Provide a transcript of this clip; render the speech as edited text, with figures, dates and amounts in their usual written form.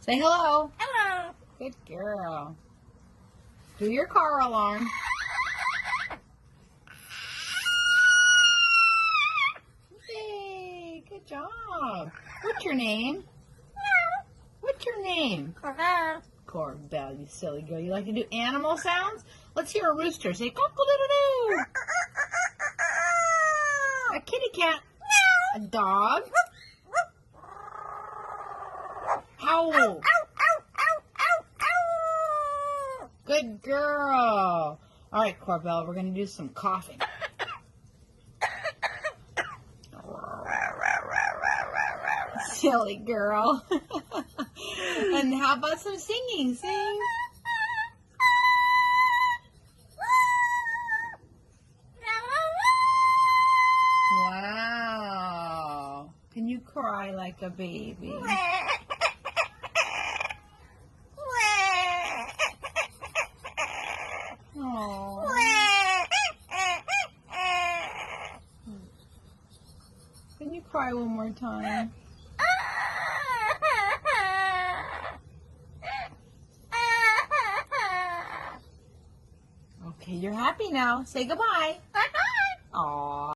Say hello. Hello. Good girl. Do your car alarm. Yay, good job. What's your name? What's your name? Korbel, you silly girl. You like to do animal sounds? Let's hear a rooster. Say cock-a-doodle-doo. A kitty cat. A dog. Howl. Good girl. All right, Korbel, we're going to do some coughing. Silly girl. And how about some singing? Sing. Wow. Can you cry like a baby? Oh. Can you cry one more time? Okay, you're happy now. Say goodbye. Aww.